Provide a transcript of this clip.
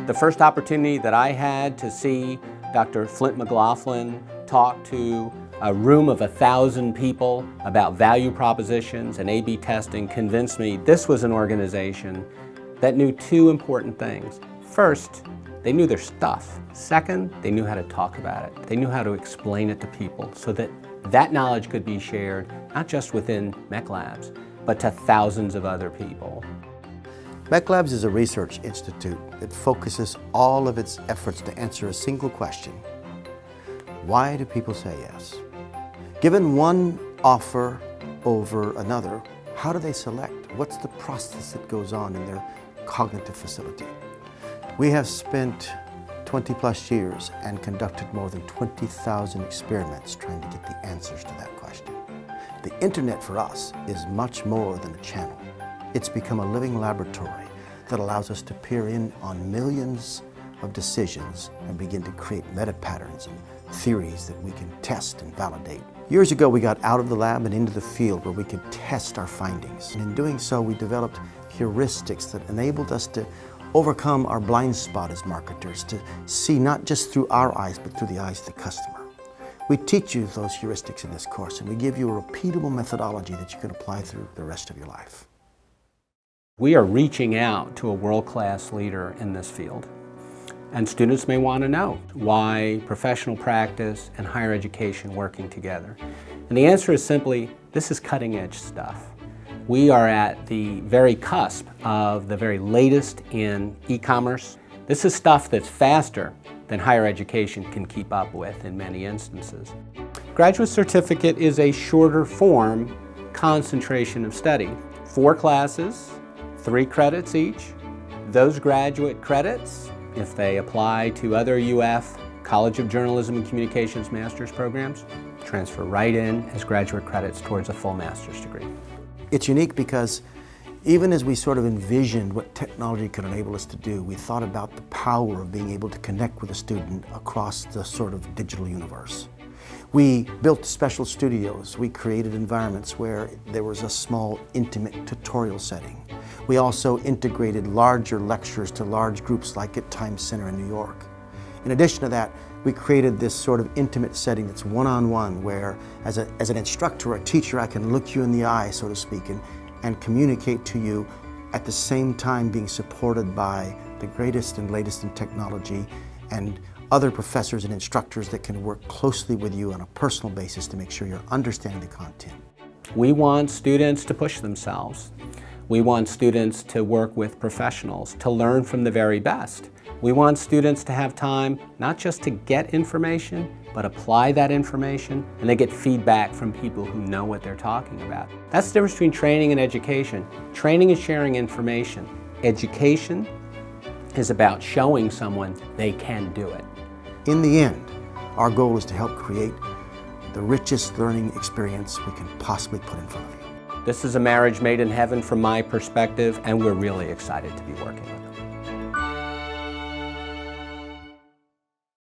The first opportunity that I had to see Dr. Flint McLaughlin talk to a room of 1,000 people about value propositions and A/B testing convinced me this was an organization that knew two important things. First, they knew their stuff. Second, they knew how to talk about it. They knew how to explain it to people so that that knowledge could be shared, not just within MEC Labs, but to thousands of other people. MEC Labs is a research institute that focuses all of its efforts to answer a single question. Why do people say yes? Given one offer over another, how do they select? What's the process that goes on in their cognitive facility? We have spent 20+ years and conducted more than 20,000 experiments trying to get the answers to that question. The internet for us is much more than a channel. It's become a living laboratory that allows us to peer in on millions of decisions and begin to create meta-patterns and theories that we can test and validate. Years ago, we got out of the lab and into the field where we could test our findings. And in doing so, we developed heuristics that enabled us to overcome our blind spot as marketers, to see not just through our eyes, but through the eyes of the customer. We teach you those heuristics in this course, and we give you a repeatable methodology that you can apply through the rest of your life. We are reaching out to a world-class leader in this field. And students may want to know why professional practice and higher education working together. And the answer is simply, this is cutting-edge stuff. We are at the very cusp of the very latest in e-commerce. This is stuff that's faster than higher education can keep up with in many instances. Graduate certificate is a shorter form concentration of study. 4 classes, 3 credits each. Those graduate credits, if they apply to other UF College of Journalism and Communications master's programs, transfer right in as graduate credits towards a full master's degree. It's unique because even as we sort of envisioned what technology could enable us to do, we thought about the power of being able to connect with a student across the sort of digital universe. We built special studios. We created environments where there was a small, intimate tutorial setting. We also integrated larger lectures to large groups like at Times Center in New York. In addition to that, we created this sort of intimate setting that's one-on-one, where as an instructor or a teacher, I can look you in the eye, so to speak, and communicate to you at the same time being supported by the greatest and latest in technology and other professors and instructors that can work closely with you on a personal basis to make sure you're understanding the content. We want students to push themselves. We want students to work with professionals, to learn from the very best. We want students to have time not just to get information, but apply that information, and they get feedback from people who know what they're talking about. That's the difference between training and education. Training is sharing information. Education is about showing someone they can do it. In the end, our goal is to help create the richest learning experience we can possibly put in front of you. This is a marriage made in heaven from my perspective, and we're really excited to be working with them.